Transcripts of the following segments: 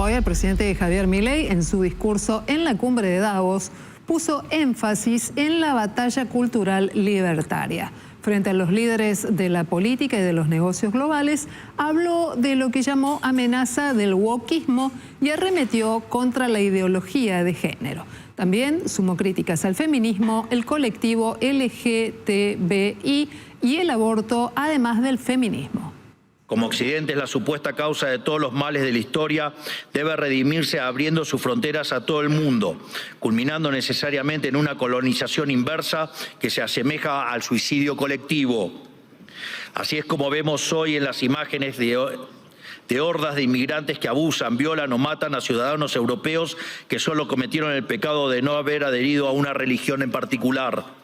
Hoy el presidente Javier Milei, en su discurso en la cumbre de Davos, puso énfasis en la batalla cultural libertaria. Frente a los líderes de la política y de los negocios globales, habló de lo que llamó amenaza del wokismo y arremetió contra la ideología de género. También sumó críticas al feminismo, el colectivo LGTBI y el aborto, además del feminismo. Como Occidente es la supuesta causa de todos los males de la historia, debe redimirse abriendo sus fronteras a todo el mundo, culminando necesariamente en una colonización inversa que se asemeja al suicidio colectivo. Así es como vemos hoy en las imágenes de hordas de inmigrantes que abusan, violan o matan a ciudadanos europeos que solo cometieron el pecado de no haber adherido a una religión en particular.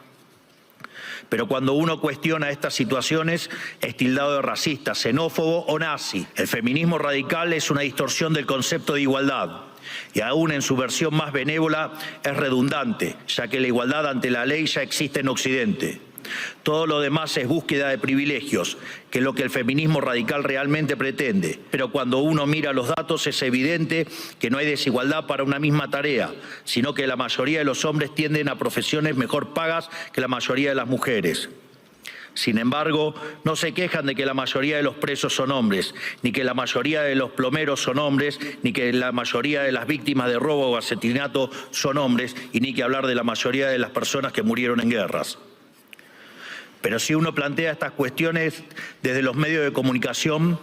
Pero cuando uno cuestiona estas situaciones, es tildado de racista, xenófobo o nazi. El feminismo radical es una distorsión del concepto de igualdad. Y aún en su versión más benévola es redundante, ya que la igualdad ante la ley ya existe en Occidente. Todo lo demás es búsqueda de privilegios, que es lo que el feminismo radical realmente pretende. Pero cuando uno mira los datos es evidente que no hay desigualdad para una misma tarea, sino que la mayoría de los hombres tienden a profesiones mejor pagas que la mayoría de las mujeres. Sin embargo, no se quejan de que la mayoría de los presos son hombres, ni que la mayoría de los plomeros son hombres, ni que la mayoría de las víctimas de robo o asesinato son hombres, y ni que hablar de la mayoría de las personas que murieron en guerras. Pero si uno plantea estas cuestiones desde los medios de comunicación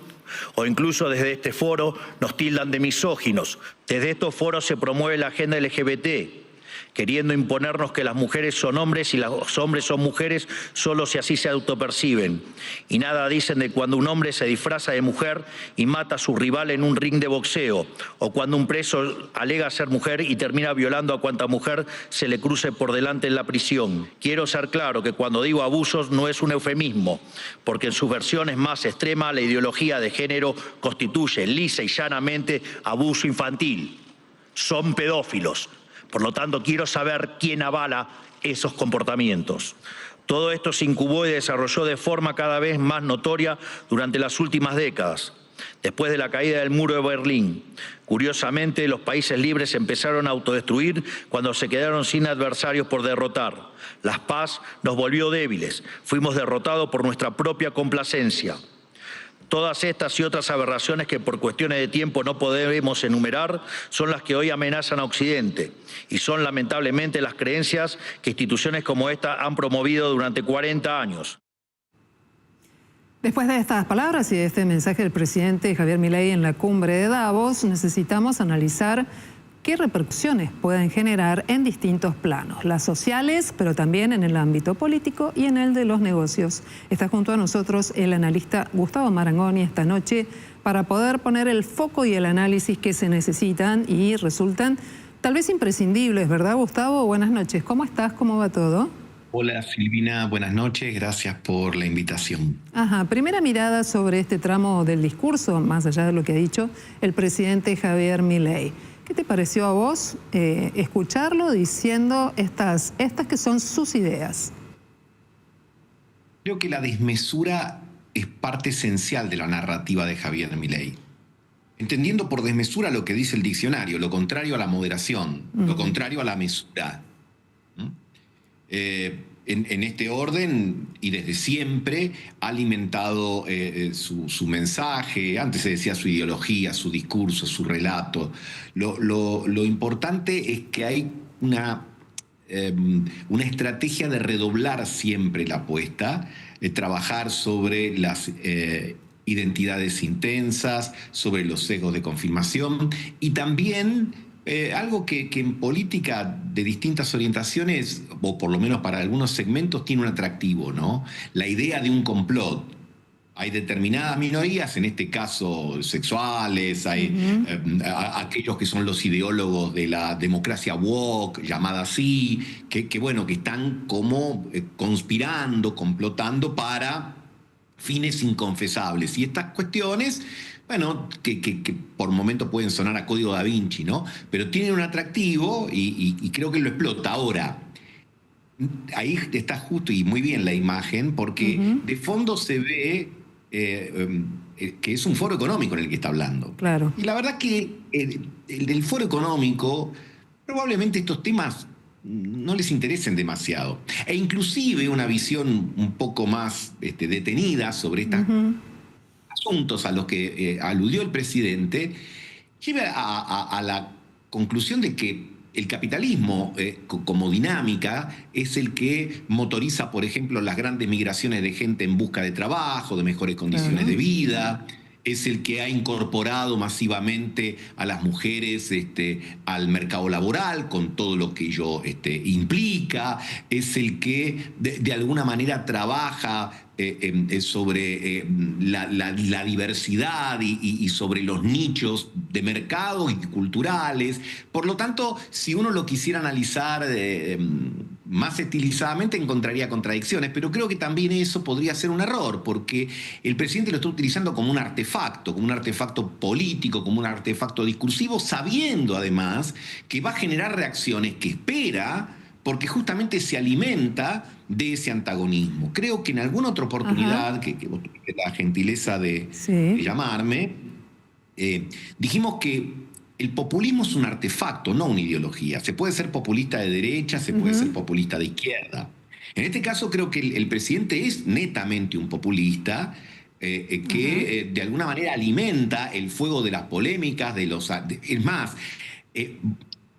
o incluso desde este foro, nos tildan de misóginos. Desde estos foros se promueve la agenda LGBT, queriendo imponernos que las mujeres son hombres y los hombres son mujeres solo si así se autoperciben. Y nada dicen de cuando un hombre se disfraza de mujer y mata a su rival en un ring de boxeo, o cuando un preso alega ser mujer y termina violando a cuanta mujer se le cruce por delante en la prisión. Quiero ser claro que cuando digo abusos no es un eufemismo, porque en sus versiones más extremas la ideología de género constituye lisa y llanamente abuso infantil. Son pedófilos. Por lo tanto, quiero saber quién avala esos comportamientos. Todo esto se incubó y desarrolló de forma cada vez más notoria durante las últimas décadas. Después de la caída del muro de Berlín, curiosamente, los países libres empezaron a autodestruir cuando se quedaron sin adversarios por derrotar. La paz nos volvió débiles, fuimos derrotados por nuestra propia complacencia. Todas estas y otras aberraciones que por cuestiones de tiempo no podemos enumerar son las que hoy amenazan a Occidente y son lamentablemente las creencias que instituciones como esta han promovido durante 40 años. Después de estas palabras y de este mensaje del presidente Javier Milei en la cumbre de Davos, necesitamos analizar qué repercusiones pueden generar en distintos planos, las sociales, pero también en el ámbito político y en el de los negocios. Está junto a nosotros el analista Gustavo Marangoni esta noche para poder poner el foco y el análisis que se necesitan y resultan tal vez imprescindibles, ¿verdad, Gustavo? Buenas noches, ¿cómo estás? ¿Cómo va todo? Hola Silvina, buenas noches, gracias por la invitación. Primera mirada sobre este tramo del discurso, más allá de lo que ha dicho el presidente Javier Milei. ¿Qué te pareció a vos escucharlo diciendo estas que son sus ideas? Creo que la desmesura es parte esencial de la narrativa de Javier Milei. Entendiendo por desmesura lo que dice el diccionario, lo contrario a la moderación, lo contrario a la mesura. En este orden y desde siempre ha alimentado su mensaje, antes se decía su ideología, su discurso, su relato. Lo importante es que hay una estrategia de redoblar siempre la apuesta, de trabajar sobre las identidades intensas, sobre los sesgos de confirmación y también algo que en política de distintas orientaciones, o por lo menos para algunos segmentos, tiene un atractivo, ¿no? La idea de un complot. Hay determinadas minorías, en este caso sexuales, hay aquellos que son los ideólogos de la democracia woke, llamada así, que están como conspirando, complotando para fines inconfesables. Y estas cuestiones, que por momentos pueden sonar a código da Vinci, ¿no? Pero tienen un atractivo y creo que lo explota. Ahora, ahí está justo y muy bien la imagen, porque de fondo se ve que es un foro económico en el que está hablando. Claro. Y la verdad que el foro económico, probablemente estos temas no les interesen demasiado. E inclusive una visión un poco más detenida sobre estos asuntos a los que aludió el presidente, lleva a la conclusión de que el capitalismo como dinámica es el que motoriza, por ejemplo, las grandes migraciones de gente en busca de trabajo, de mejores condiciones de vida. Es el que ha incorporado masivamente a las mujeres al mercado laboral, con todo lo que ello implica. Es el que de alguna manera trabaja sobre la diversidad y sobre los nichos de mercado y culturales. Por lo tanto, si uno lo quisiera analizar más estilizadamente, encontraría contradicciones, pero creo que también eso podría ser un error, porque el presidente lo está utilizando como un artefacto político, como un artefacto discursivo, sabiendo además que va a generar reacciones que espera, porque justamente se alimenta de ese antagonismo. Creo que en alguna otra oportunidad, que vos tuviste la gentileza de llamarme, dijimos que el populismo es un artefacto, no una ideología. Se puede ser populista de derecha, se puede ser populista de izquierda. En este caso creo que el presidente es netamente un populista que de alguna manera alimenta el fuego de las polémicas, es más,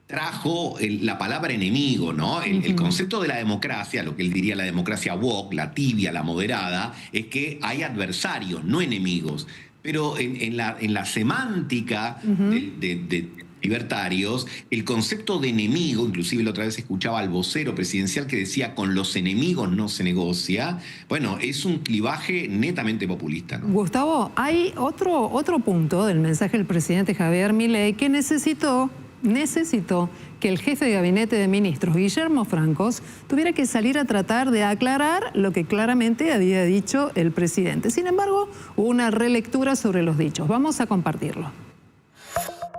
trajo la palabra enemigo, ¿no? El concepto de la democracia, lo que él diría la democracia woke, la tibia, la moderada, es que hay adversarios, no enemigos. Pero en la semántica de libertarios, el concepto de enemigo, inclusive la otra vez escuchaba al vocero presidencial que decía con los enemigos no se negocia, bueno, es un clivaje netamente populista, ¿no? Gustavo, hay otro punto del mensaje del presidente Javier Milei que necesitó que el jefe de gabinete de ministros, Guillermo Francos, tuviera que salir a tratar de aclarar lo que claramente había dicho el presidente. Sin embargo, hubo una relectura sobre los dichos. Vamos a compartirlo.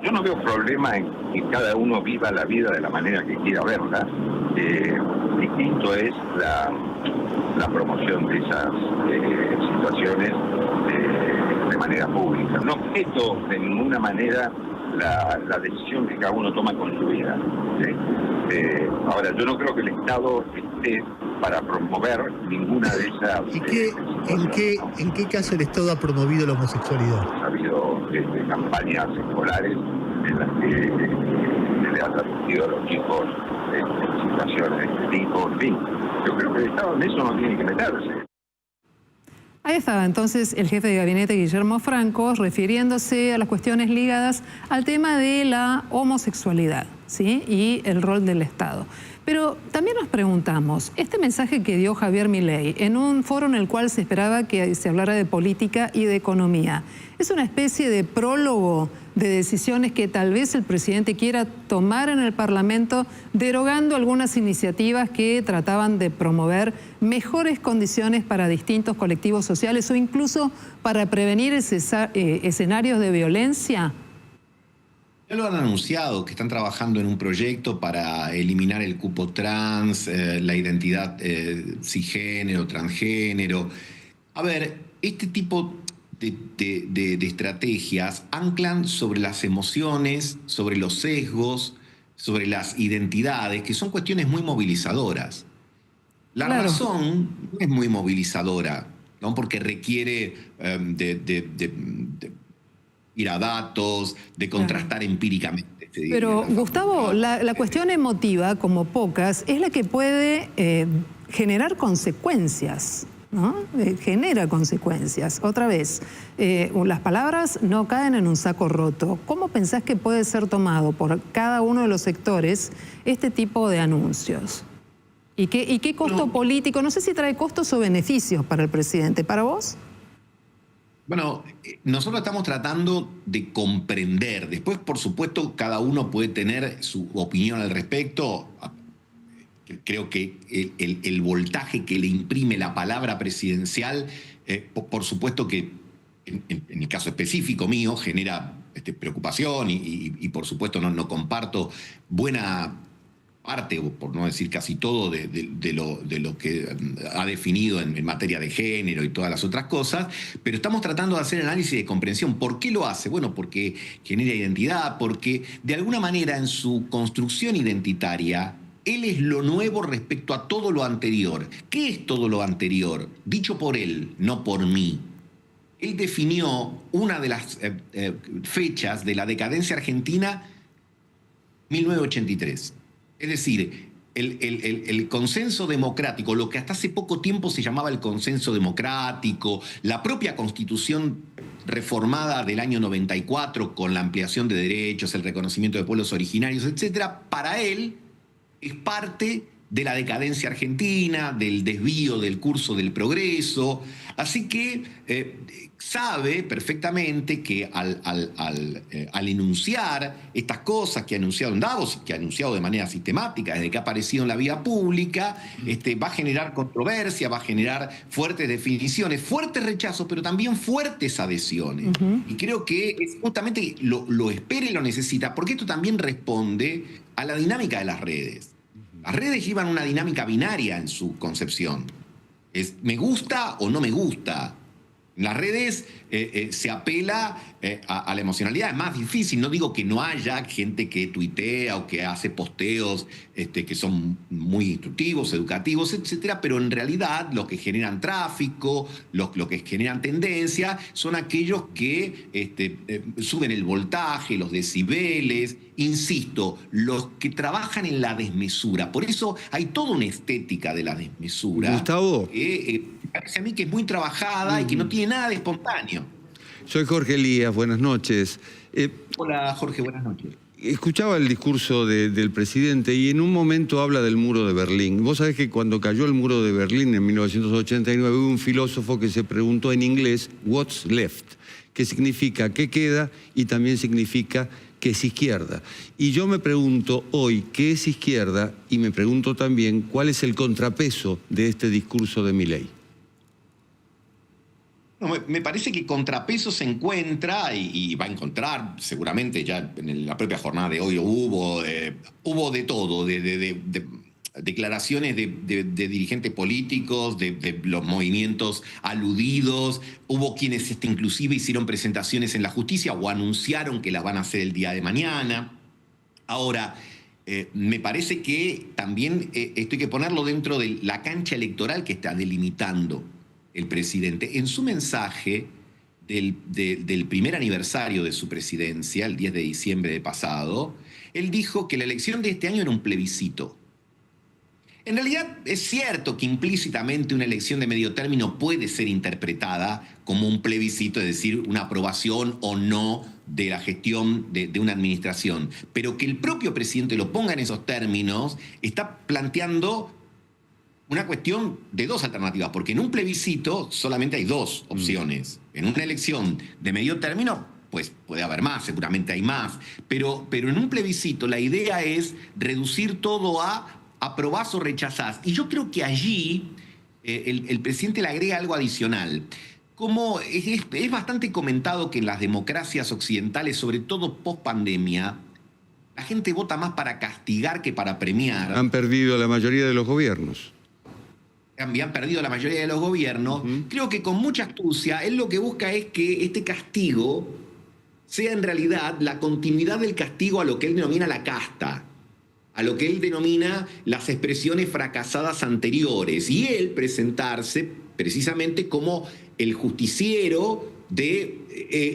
Yo no veo problema en que cada uno viva la vida de la manera que quiera verla. Distinto es la promoción de esas situaciones de manera pública. No objeto de ninguna manera la decisión que cada uno toma con su vida. ¿Sí? Ahora, yo no creo que el Estado esté para promover ninguna de esas... ¿En qué caso el Estado ha promovido la homosexualidad? Ha habido campañas escolares en las que se le ha transmitido a los chicos situaciones de este tipo. En fin, yo creo que el Estado en eso no tiene que meterse. Ahí estaba entonces el jefe de gabinete Guillermo Francos refiriéndose a las cuestiones ligadas al tema de la homosexualidad, ¿sí? Y el rol del Estado. Pero también nos preguntamos, este mensaje que dio Javier Milei en un foro en el cual se esperaba que se hablara de política y de economía, ¿es una especie de prólogo de decisiones que tal vez el presidente quiera tomar en el Parlamento, derogando algunas iniciativas que trataban de promover mejores condiciones para distintos colectivos sociales o incluso para prevenir escenarios de violencia? Ya lo han anunciado, que están trabajando en un proyecto para eliminar el cupo trans, la identidad cisgénero, transgénero. A ver, este tipo de estrategias anclan sobre las emociones, sobre los sesgos, sobre las identidades, que son cuestiones muy movilizadoras. La razón no es muy movilizadora, ¿no? Porque requiere ir a datos, de contrastar empíricamente. Pero, Gustavo, la cuestión emotiva, como pocas, es la que puede generar consecuencias, ¿no? Genera consecuencias. Otra vez, las palabras no caen en un saco roto. ¿Cómo pensás que puede ser tomado por cada uno de los sectores este tipo de anuncios? ¿Y qué costo político? No sé si trae costos o beneficios para el presidente. ¿Para vos? Bueno, nosotros estamos tratando de comprender. Después, por supuesto, cada uno puede tener su opinión al respecto. Creo que el voltaje que le imprime la palabra presidencial, por supuesto que en el caso específico mío, genera preocupación y por supuesto no comparto parte, o por no decir casi todo, de lo que ha definido en materia de género y todas las otras cosas, pero estamos tratando de hacer análisis de comprensión. ¿Por qué lo hace? Bueno, porque genera identidad, porque de alguna manera en su construcción identitaria, él es lo nuevo respecto a todo lo anterior. ¿Qué es todo lo anterior? Dicho por él, no por mí. Él definió una de las fechas de la decadencia argentina, 1983. Es decir, el consenso democrático, lo que hasta hace poco tiempo se llamaba el consenso democrático, la propia Constitución reformada del año 94 con la ampliación de derechos, el reconocimiento de pueblos originarios, etcétera, para él es parte de la decadencia argentina, del desvío del curso del progreso. Así que sabe perfectamente que al enunciar estas cosas que ha anunciado en Davos, que ha anunciado de manera sistemática desde que ha aparecido en la vía pública, va a generar controversia, va a generar fuertes definiciones, fuertes rechazos, pero también fuertes adhesiones. Y creo que es justamente lo espera y lo necesita, porque esto también responde a la dinámica de las redes. Las redes llevan una dinámica binaria en su concepción. Es me gusta o no me gusta. En las redes se apela a la emocionalidad. Es más difícil. No digo que no haya gente que tuitea o que hace posteos que son muy instructivos, educativos, etcétera, pero en realidad los que generan tráfico, los que generan tendencia, son aquellos que suben el voltaje, los decibeles, insisto, los que trabajan en la desmesura. Por eso hay toda una estética de la desmesura. Gustavo. Parece a mí que es muy trabajada y que no tiene nada de espontáneo. Soy Jorge Elías, buenas noches. Hola Jorge, buenas noches. Escuchaba el discurso del presidente y en un momento habla del muro de Berlín. Vos sabés que cuando cayó el muro de Berlín en 1989 hubo un filósofo que se preguntó en inglés, what's left, que significa qué queda y también significa qué es izquierda. Y yo me pregunto hoy qué es izquierda y me pregunto también cuál es el contrapeso de este discurso de Milei. No, me parece que contrapeso se encuentra y va a encontrar, seguramente ya en la propia jornada de hoy hubo de todo, de declaraciones de dirigentes políticos, de los movimientos aludidos, hubo quienes inclusive hicieron presentaciones en la justicia o anunciaron que las van a hacer el día de mañana. Ahora, me parece que también esto hay que ponerlo dentro de la cancha electoral que está delimitando el presidente. En su mensaje del primer aniversario de su presidencia, el 10 de diciembre de pasado, él dijo que la elección de este año era un plebiscito. En realidad es cierto que implícitamente una elección de medio término puede ser interpretada como un plebiscito, es decir, una aprobación o no de la gestión de una administración. Pero que el propio presidente lo ponga en esos términos está planteando una cuestión de dos alternativas, porque en un plebiscito solamente hay dos opciones. En una elección de medio término, pues puede haber más, seguramente hay más, pero en un plebiscito la idea es reducir todo a aprobás o rechazás. Y yo creo que allí el presidente le agrega algo adicional. Como es bastante comentado que en las democracias occidentales, sobre todo post pandemia, la gente vota más para castigar que para premiar. Han perdido la mayoría de los gobiernos. Han perdido la mayoría de los gobiernos. Creo que con mucha astucia él lo que busca es que este castigo sea en realidad la continuidad del castigo a lo que él denomina la casta, a lo que él denomina las expresiones fracasadas anteriores, y él presentarse precisamente como el justiciero de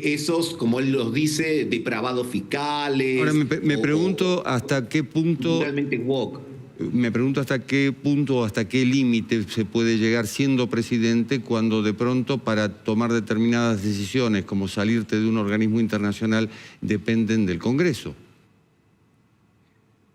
esos, como él los dice, depravados fiscales. Ahora me pregunto hasta qué punto... Realmente woke. Me pregunto hasta qué punto, hasta qué límite se puede llegar siendo presidente cuando de pronto para tomar determinadas decisiones, como salirte de un organismo internacional, dependen del Congreso.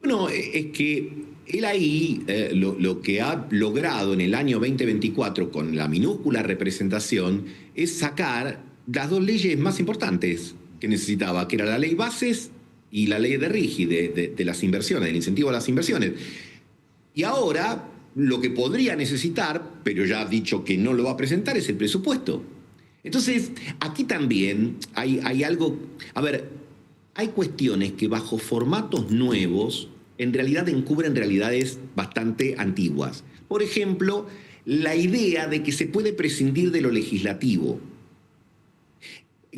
Bueno, es que él ahí lo que ha logrado en el año 2024 con la minúscula representación es sacar las dos leyes más importantes que necesitaba, que era la ley Bases y la ley de RIGI, de las inversiones, del incentivo a las inversiones. Y ahora lo que podría necesitar, pero ya ha dicho que no lo va a presentar, es el presupuesto. Entonces, aquí también hay algo... A ver, hay cuestiones que bajo formatos nuevos en realidad encubren realidades bastante antiguas. Por ejemplo, la idea de que se puede prescindir de lo legislativo.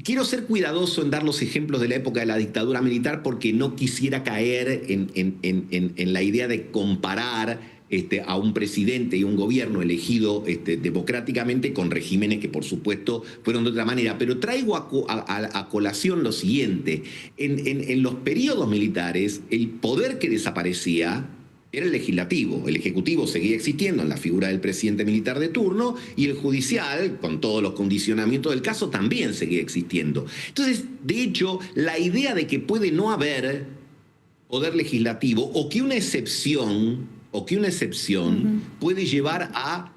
Quiero ser cuidadoso en dar los ejemplos de la época de la dictadura militar porque no quisiera caer en la idea de comparar a un presidente y un gobierno elegido democráticamente con regímenes que por supuesto fueron de otra manera. Pero traigo a colación lo siguiente. En los periodos militares, el poder que desaparecía era el legislativo. El ejecutivo seguía existiendo en la figura del presidente militar de turno y el judicial, con todos los condicionamientos del caso, también seguía existiendo. Entonces, de hecho, la idea de que puede no haber poder legislativo o que una excepción puede llevar a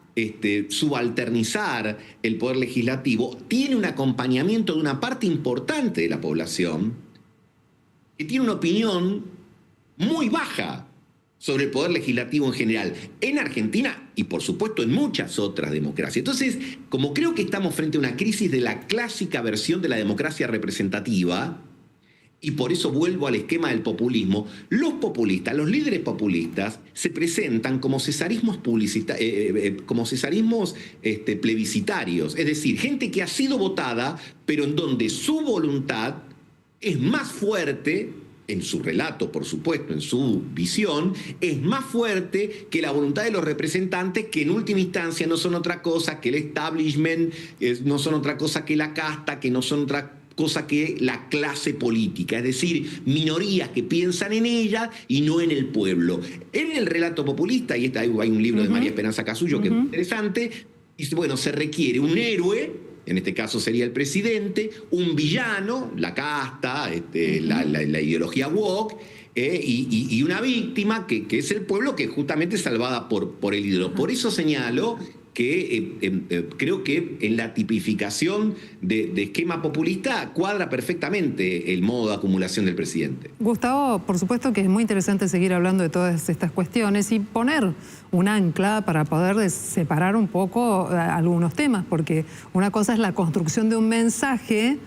subalternizar el poder legislativo tiene un acompañamiento de una parte importante de la población que tiene una opinión muy baja sobre el poder legislativo en general, en Argentina y por supuesto en muchas otras democracias. Entonces, como creo que estamos frente a una crisis de la clásica versión de la democracia representativa, y por eso vuelvo al esquema del populismo, los populistas, los líderes populistas, se presentan como cesarismos plebiscitarios, es decir, gente que ha sido votada, pero en donde su voluntad es más fuerte, en su relato, por supuesto, en su visión, es más fuerte que la voluntad de los representantes, que en última instancia no son otra cosa que el establishment, no son otra cosa que la casta, que no son otra cosa que la clase política, es decir, minorías que piensan en ella y no en el pueblo. En el relato populista, y hay un libro de María Esperanza Casullo que es interesante, dice, bueno, se requiere un héroe, en este caso sería el presidente, un villano, la casta, la ideología woke, y una víctima que es el pueblo, que es justamente salvada por el ídolo. Por eso señalo que creo que en la tipificación de esquema populista cuadra perfectamente el modo de acumulación del presidente. Gustavo, por supuesto que es muy interesante seguir hablando de todas estas cuestiones y poner un ancla para poder separar un poco algunos temas, porque una cosa es la construcción de un mensaje,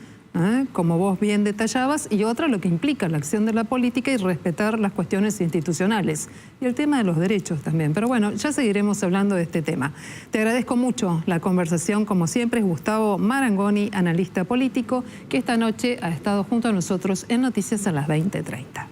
como vos bien detallabas, y otra lo que implica la acción de la política y respetar las cuestiones institucionales. Y el tema de los derechos también. Pero bueno, ya seguiremos hablando de este tema. Te agradezco mucho la conversación, como siempre, es Gustavo Marangoni, analista político, que esta noche ha estado junto a nosotros en Noticias a las 20:30.